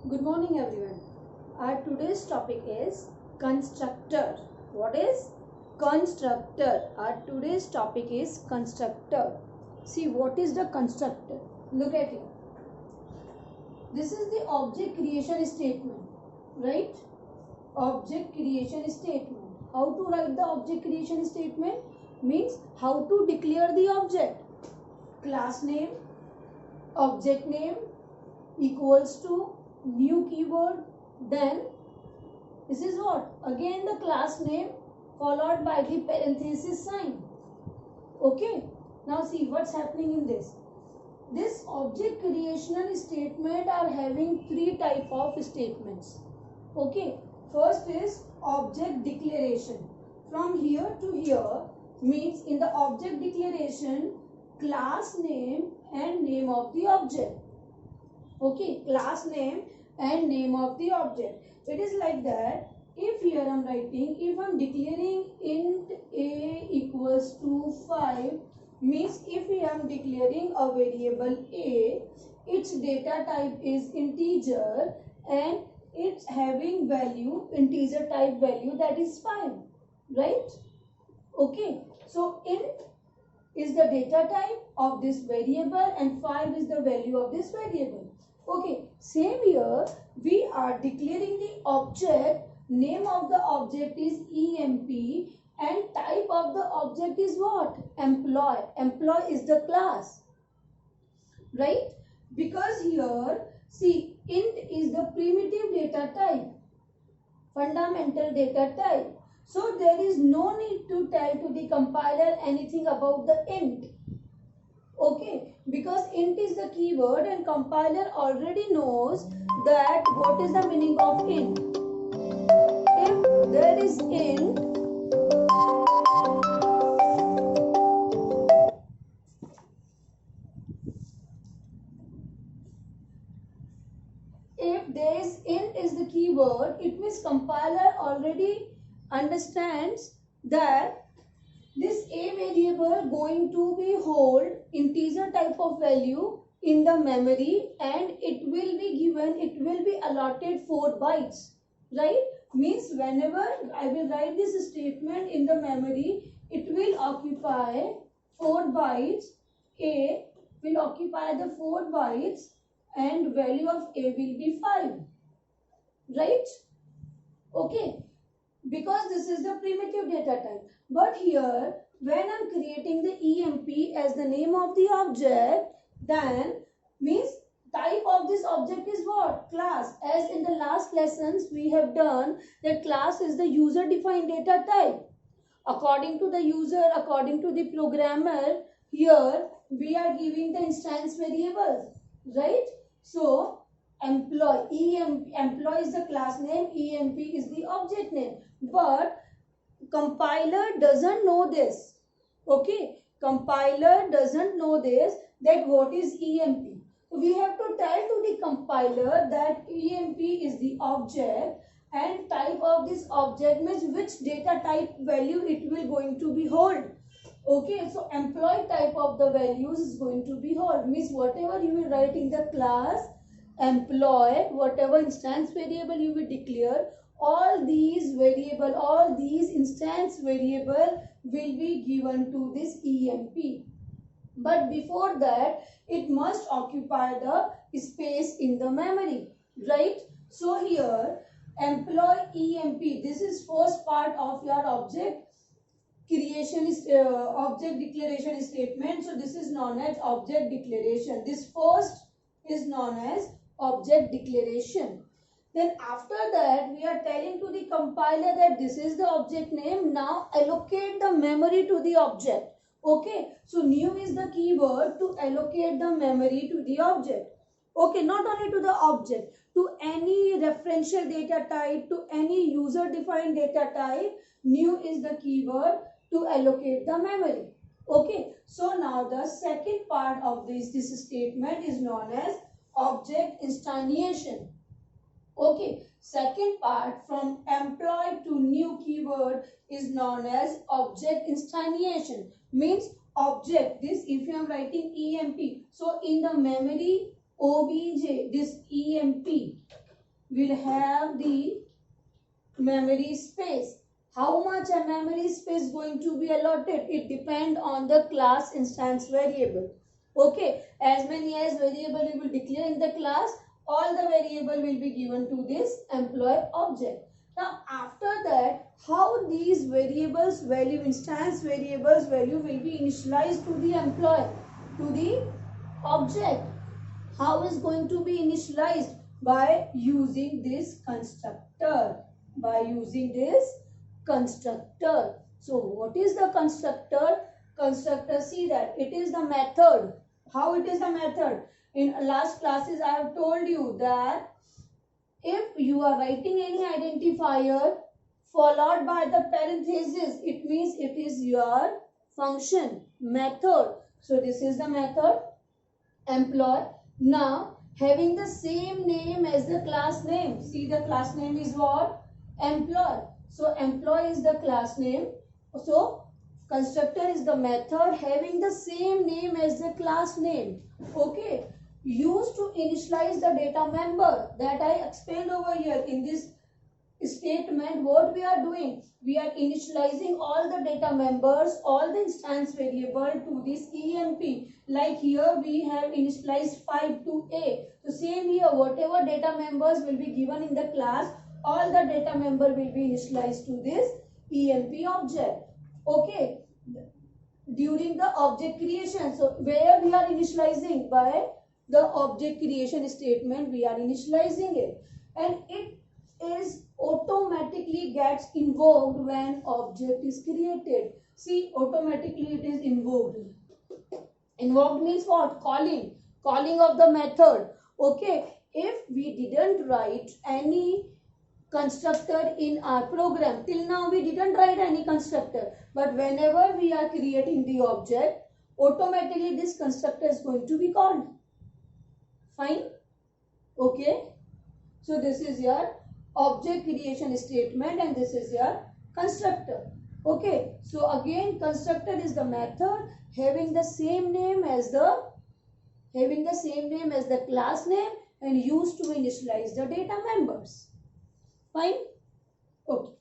Good morning everyone. Our today's topic is constructor. What is constructor? Our today's topic is constructor. See what is the constructor? Look at it. This is the object creation statement, right? Object creation statement. How to write the object creation statement? Means how to declare the object. Class name, object name equals to new keyword, then this is what, again the class name followed by the parenthesis sign. Okay, now see what's happening in this object creation statement are having three type of statements. Okay, first is object declaration. From here to here means in the object declaration, class name and name of the object. Okay, class name and name of the object. It is like that. If here I am writing, if I am declaring int a equals to 5, means if I am declaring a variable a, its data type is integer and it's having value, integer type value, that is 5, right? Okay, so int is the data type of this variable and 5 is the value of this variable. Okay, same here we are declaring the object, name of the object is emp and type of the object is what? Employee. Employee is the class, right? Because here see int is the primitive data type, fundamental data type. So there is no need to tell to the compiler anything about the int. Okay, because int is the keyword and compiler already knows that what is the meaning of int. If there is int, if there is int is the keyword, it means compiler already understands that this a variable going to be hold integer type of value in the memory and it will be given, it will be allotted 4 bytes, right? Means whenever I will write this statement in the memory, it will occupy 4 bytes. A will occupy the 4 bytes and value of a will be 5, right? Okay, because this is the primitive data type. But here when I'm creating the emp as the name of the object, then means type of this object is what? Class. As in the last lessons we have done that class is the user defined data type. According to the user, according to the programmer, here we are giving the instance variables, right? So employee is the class name, emp is the object name, but compiler doesn't know this. Okay, compiler doesn't know this, that what is emp. So we have to tell to the compiler that emp is the object and type of this object means which data type value it will going to be hold. Okay, so employee type of the values is going to be hold, means whatever you will write in the class employee, whatever instance variable you will declare, all these variable, all these instance variable will be given to this emp. But before that it must occupy the space in the memory, right? So here employee emp, this is first part of your object creation is object declaration statement. So this is known as object declaration. This first is known as object declaration. Then after that we are telling to the compiler that this is the object name, now allocate the memory to the object. Okay, so new is the keyword to allocate the memory to the object. Okay, not only to the object, to any referential data type, to any user defined data type, new is the keyword to allocate the memory. Okay, so now the second part of this statement is known as object instantiation. Okay, second part from employee to new keyword is known as object instantiation. Means object, this if you are writing emp, so in the memory obj, this emp, will have the memory space. How much a memory space is going to be allotted? It depends on the class instance variable. Okay, as many as variable you will declare in the class, all the variable will be given to this employee object. Now after that, how these variables value, instance variables value will be initialized to the employee, to the object. How is going to be initialized? By using this constructor. By using this constructor. So what is the constructor? Constructor, see that it is the method. How it is the method? In last classes I have told you that if you are writing any identifier followed by the parenthesis, it means it is your function, method. So this is the method employee. Now having the same name as the class name. See, the class name is what? Employee. So employee is the class name. So constructor is the method having the same name as the class name. Okay. Used to initialize the data member that I explained over here in this statement. What we are doing? We are initializing all the data members, all the instance variable to this EMP. Like here we have initialized 5 to A. So same here, whatever data members will be given in the class, all the data member will be initialized to this EMP object. Okay. During the object creation, so where we are initializing? By the object creation statement we are initializing it, and it is automatically gets invoked when object is created. See, automatically it is invoked. Invoked means what? Calling. Calling of the method. Okay. If we didn't write any constructor in our program, till now we didn't write any constructor, but whenever we are creating the object, automatically this constructor is going to be called. Fine. Okay. So this is your object creation statement and this is your constructor. Okay. So again, constructor is the method having the same name as the class name and used to initialize the data members. Fine. Okay.